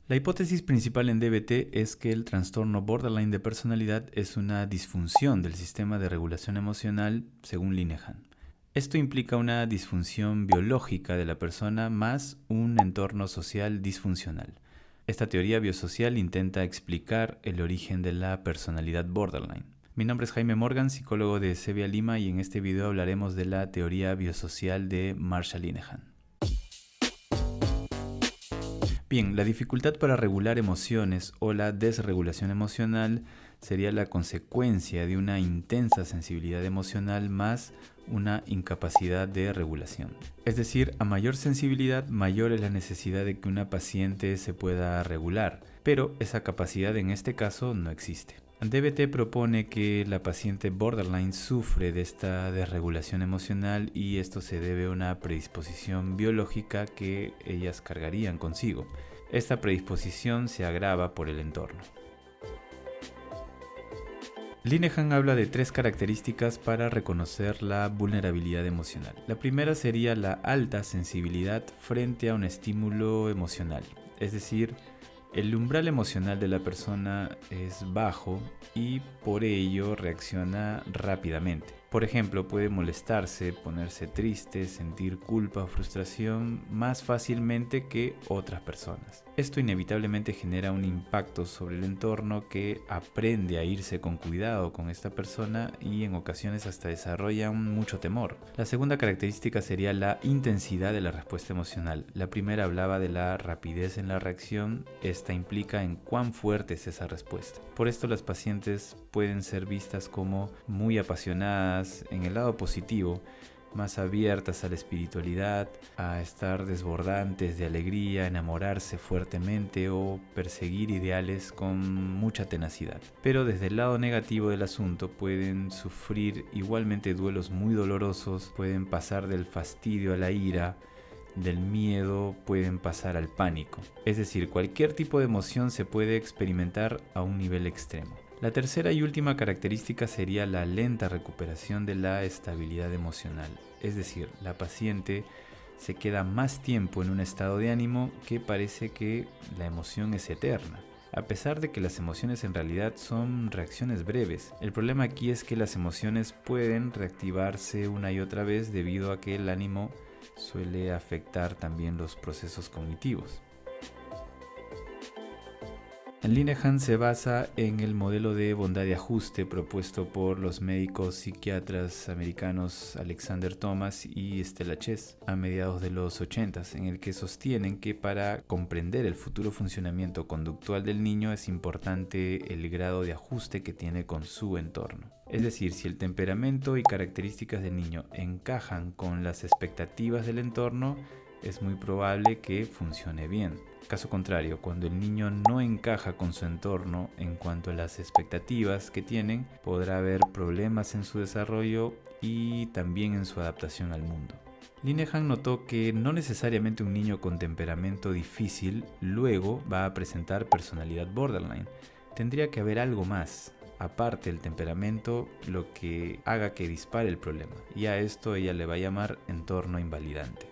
La hipótesis principal en DBT es que el trastorno borderline de personalidad es una disfunción del sistema de regulación emocional, según Linehan. Esto implica una disfunción biológica de la persona más un entorno social disfuncional. Esta teoría biosocial intenta explicar el origen de la personalidad borderline. Mi nombre es Jaime Morgan, psicólogo de Sevilla Lima, y en este video hablaremos de la teoría biosocial de Marsha Linehan. Bien, la dificultad para regular emociones o la desregulación emocional sería la consecuencia de una intensa sensibilidad emocional más una incapacidad de regulación. Es decir, a mayor sensibilidad, mayor es la necesidad de que una paciente se pueda regular, pero esa capacidad en este caso no existe. DBT propone que la paciente borderline sufre de esta desregulación emocional y esto se debe a una predisposición biológica que ellas cargarían consigo. Esta predisposición se agrava por el entorno. Linehan habla de 3 características para reconocer la vulnerabilidad emocional. La primera sería la alta sensibilidad frente a un estímulo emocional, es decir, el umbral emocional de la persona es bajo y por ello reacciona rápidamente. Por ejemplo, puede molestarse, ponerse triste, sentir culpa o frustración más fácilmente que otras personas. Esto inevitablemente genera un impacto sobre el entorno que aprende a irse con cuidado con esta persona y en ocasiones hasta desarrolla mucho temor. La segunda característica sería la intensidad de la respuesta emocional. La primera hablaba de la rapidez en la reacción. Esta implica en cuán fuerte es esa respuesta. Por esto las pacientes pueden ser vistas como muy apasionadas, en el lado positivo, más abiertas a la espiritualidad, a estar desbordantes de alegría, enamorarse fuertemente o perseguir ideales con mucha tenacidad. Pero desde el lado negativo del asunto pueden sufrir igualmente duelos muy dolorosos, pueden pasar del fastidio a la ira, del miedo pueden pasar al pánico. Es decir, cualquier tipo de emoción se puede experimentar a un nivel extremo. La tercera y última característica sería la lenta recuperación de la estabilidad emocional. Es decir, la paciente se queda más tiempo en un estado de ánimo que parece que la emoción es eterna. A pesar de que las emociones en realidad son reacciones breves, el problema aquí es que las emociones pueden reactivarse una y otra vez debido a que el ánimo suele afectar también los procesos cognitivos. Linehan se basa en el modelo de bondad de ajuste propuesto por los médicos psiquiatras americanos Alexander Thomas y Stella Chess a mediados de los 80, en el que sostienen que para comprender el futuro funcionamiento conductual del niño es importante el grado de ajuste que tiene con su entorno. Es decir, si el temperamento y características del niño encajan con las expectativas del entorno, es muy probable que funcione bien. Caso contrario, cuando el niño no encaja con su entorno en cuanto a las expectativas que tienen, podrá haber problemas en su desarrollo y también en su adaptación al mundo. Linehan notó que no necesariamente un niño con temperamento difícil luego va a presentar personalidad borderline. Tendría que haber algo más, aparte del temperamento, lo que haga que dispare el problema, y a esto ella le va a llamar entorno invalidante.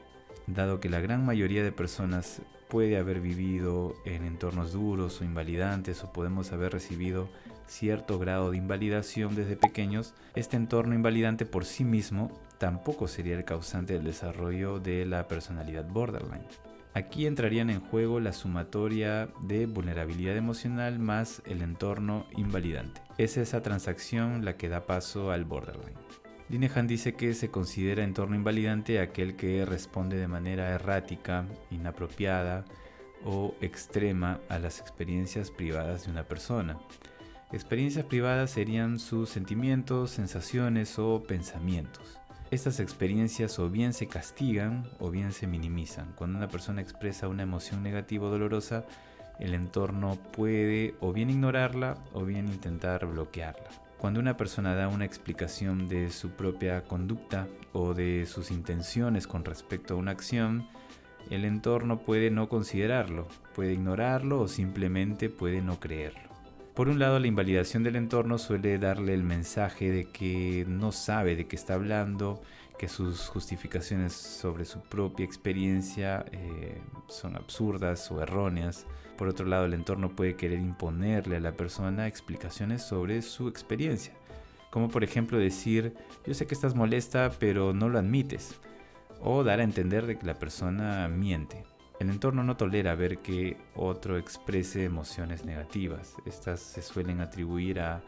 Dado que la gran mayoría de personas puede haber vivido en entornos duros o invalidantes o podemos haber recibido cierto grado de invalidación desde pequeños, este entorno invalidante por sí mismo tampoco sería el causante del desarrollo de la personalidad borderline. Aquí entrarían en juego la sumatoria de vulnerabilidad emocional más el entorno invalidante. Es esa transacción la que da paso al borderline. Linehan dice que se considera entorno invalidante aquel que responde de manera errática, inapropiada o extrema a las experiencias privadas de una persona. Experiencias privadas serían sus sentimientos, sensaciones o pensamientos. Estas experiencias o bien se castigan o bien se minimizan. Cuando una persona expresa una emoción negativa o dolorosa, el entorno puede o bien ignorarla o bien intentar bloquearla. Cuando una persona da una explicación de su propia conducta o de sus intenciones con respecto a una acción, el entorno puede no considerarlo, puede ignorarlo o simplemente puede no creerlo. Por un lado, la invalidación del entorno suele darle el mensaje de que no sabe de qué está hablando, que sus justificaciones sobre su propia experiencia son absurdas o erróneas. Por otro lado, el entorno puede querer imponerle a la persona explicaciones sobre su experiencia, como por ejemplo decir: yo sé que estás molesta, pero no lo admites, o dar a entender de que la persona miente. El entorno no tolera ver que otro exprese emociones negativas. Estas se suelen atribuir a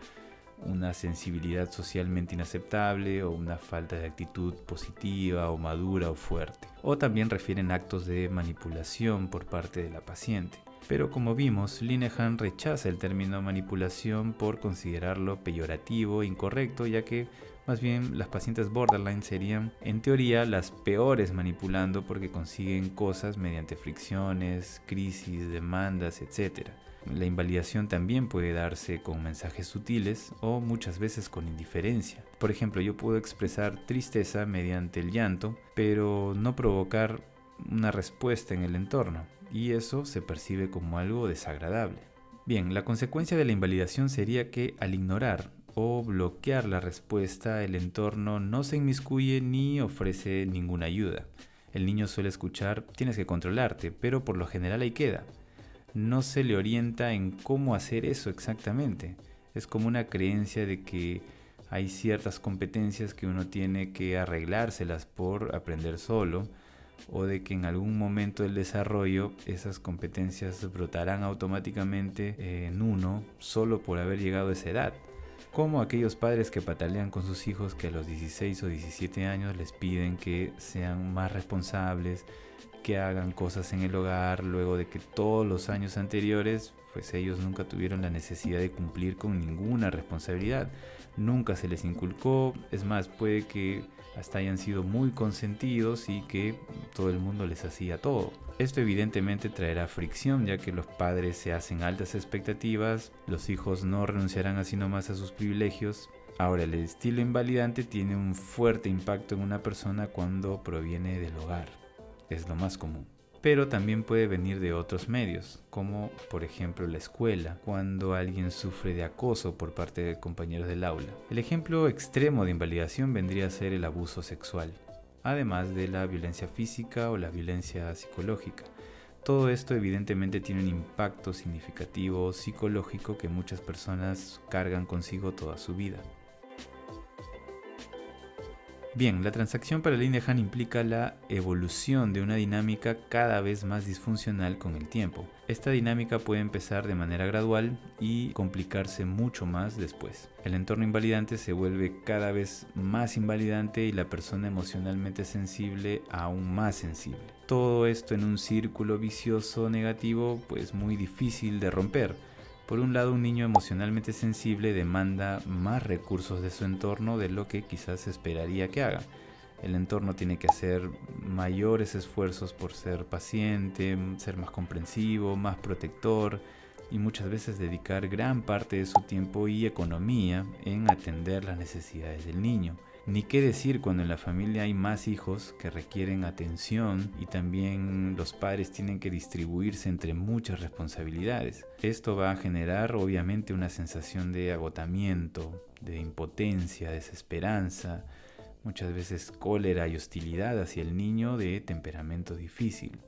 una sensibilidad socialmente inaceptable o una falta de actitud positiva o madura o fuerte. O también refieren actos de manipulación por parte de la paciente. Pero como vimos, Linehan rechaza el término manipulación por considerarlo peyorativo e incorrecto, ya que más bien las pacientes borderline serían, en teoría, las peores manipulando porque consiguen cosas mediante fricciones, crisis, demandas, etc. La invalidación también puede darse con mensajes sutiles o muchas veces con indiferencia. Por ejemplo, yo puedo expresar tristeza mediante el llanto, pero no provocar una respuesta en el entorno, y eso se percibe como algo desagradable. Bien, la consecuencia de la invalidación sería que al ignorar o bloquear la respuesta, el entorno no se inmiscuye ni ofrece ninguna ayuda. El niño suele escuchar: tienes que controlarte, pero por lo general ahí queda. No se le orienta en cómo hacer eso exactamente. Es como una creencia de que hay ciertas competencias que uno tiene que arreglárselas por aprender solo, o de que en algún momento del desarrollo esas competencias brotarán automáticamente en uno solo por haber llegado a esa edad. Como aquellos padres que patalean con sus hijos que a los 16 o 17 años les piden que sean más responsables, que hagan cosas en el hogar, luego de que todos los años anteriores pues ellos nunca tuvieron la necesidad de cumplir con ninguna responsabilidad. Nunca se les inculcó, es más, puede que hasta hayan sido muy consentidos y que todo el mundo les hacía todo. Esto evidentemente traerá fricción, ya que los padres se hacen altas expectativas, los hijos no renunciarán así nomás a sus privilegios. Ahora, el estilo invalidante tiene un fuerte impacto en una persona cuando proviene del hogar. Es lo más común. Pero también puede venir de otros medios, como por ejemplo la escuela, cuando alguien sufre de acoso por parte de compañeros del aula. El ejemplo extremo de invalidación vendría a ser el abuso sexual, además de la violencia física o la violencia psicológica. Todo esto evidentemente tiene un impacto significativo psicológico que muchas personas cargan consigo toda su vida. Bien, la transacción para Linehan implica la evolución de una dinámica cada vez más disfuncional con el tiempo. Esta dinámica puede empezar de manera gradual y complicarse mucho más después. El entorno invalidante se vuelve cada vez más invalidante y la persona emocionalmente sensible aún más sensible. Todo esto en un círculo vicioso negativo, pues muy difícil de romper. Por un lado, un niño emocionalmente sensible demanda más recursos de su entorno de lo que quizás esperaría que haga. El entorno tiene que hacer mayores esfuerzos por ser paciente, ser más comprensivo, más protector y muchas veces dedicar gran parte de su tiempo y economía en atender las necesidades del niño. Ni qué decir cuando en la familia hay más hijos que requieren atención y también los padres tienen que distribuirse entre muchas responsabilidades. Esto va a generar obviamente una sensación de agotamiento, de impotencia, desesperanza, muchas veces cólera y hostilidad hacia el niño de temperamento difícil.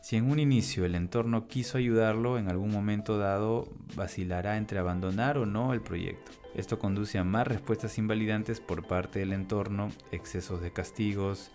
Si en un inicio el entorno quiso ayudarlo, en algún momento dado vacilará entre abandonar o no el proyecto. Esto conduce a más respuestas invalidantes por parte del entorno, excesos de castigos,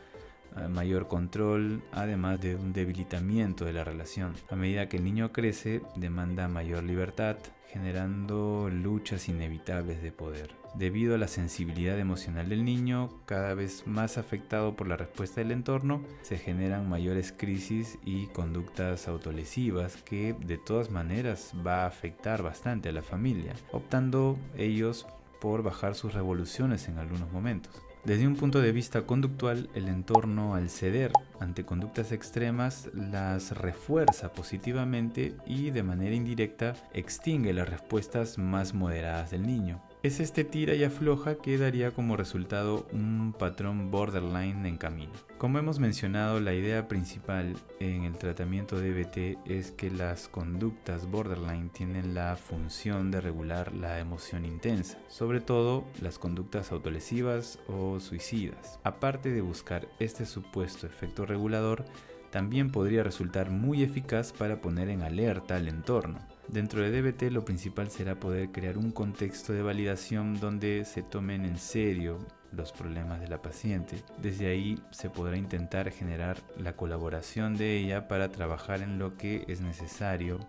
mayor control, además de un debilitamiento de la relación. A medida que el niño crece, demanda mayor libertad, generando luchas inevitables de poder. Debido a la sensibilidad emocional del niño, cada vez más afectado por la respuesta del entorno, se generan mayores crisis y conductas autolesivas que de todas maneras va a afectar bastante a la familia, optando ellos por bajar sus revoluciones en algunos momentos. Desde un punto de vista conductual, el entorno, al ceder ante conductas extremas, las refuerza positivamente y de manera indirecta extingue las respuestas más moderadas del niño. Es este tira y afloja que daría como resultado un patrón borderline en camino. Como hemos mencionado, la idea principal en el tratamiento de DBT es que las conductas borderline tienen la función de regular la emoción intensa, sobre todo las conductas autolesivas o suicidas. Aparte de buscar este supuesto efecto regulador, también podría resultar muy eficaz para poner en alerta al entorno. Dentro de DBT lo principal será poder crear un contexto de validación donde se tomen en serio los problemas de la paciente. Desde ahí se podrá intentar generar la colaboración de ella para trabajar en lo que es necesario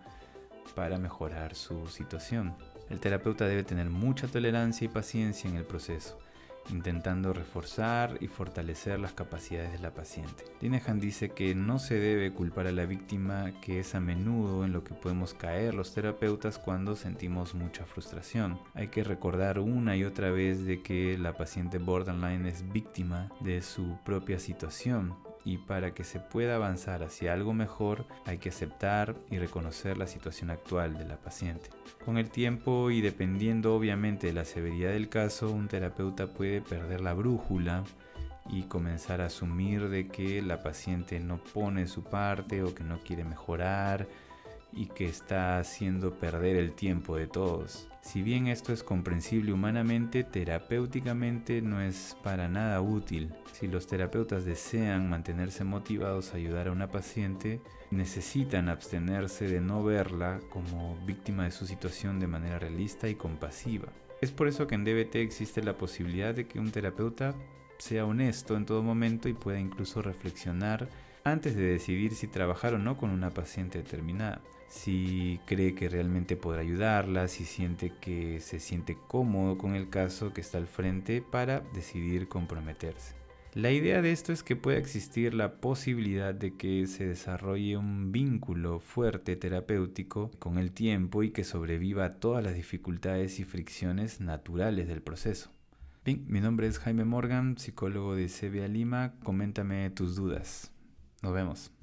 para mejorar su situación. El terapeuta debe tener mucha tolerancia y paciencia en el proceso, intentando reforzar y fortalecer las capacidades de la paciente. Linehan dice que no se debe culpar a la víctima, que es a menudo en lo que podemos caer los terapeutas cuando sentimos mucha frustración. Hay que recordar una y otra vez de que la paciente borderline es víctima de su propia situación. Y para que se pueda avanzar hacia algo mejor, hay que aceptar y reconocer la situación actual de la paciente. Con el tiempo y dependiendo obviamente de la severidad del caso, un terapeuta puede perder la brújula y comenzar a asumir de que la paciente no pone su parte o que no quiere mejorar y que está haciendo perder el tiempo de todos. Si bien esto es comprensible humanamente, terapéuticamente no es para nada útil. Si los terapeutas desean mantenerse motivados a ayudar a una paciente, necesitan abstenerse de no verla como víctima de su situación de manera realista y compasiva. Es por eso que en DBT existe la posibilidad de que un terapeuta sea honesto en todo momento y pueda incluso reflexionar antes de decidir si trabajar o no con una paciente determinada. Si cree que realmente podrá ayudarla, si siente que se siente cómodo con el caso que está al frente para decidir comprometerse. La idea de esto es que pueda existir la posibilidad de que se desarrolle un vínculo fuerte terapéutico con el tiempo y que sobreviva a todas las dificultades y fricciones naturales del proceso. Bien, mi nombre es Jaime Morgan, psicólogo de CBA Lima. Coméntame tus dudas. Nos vemos.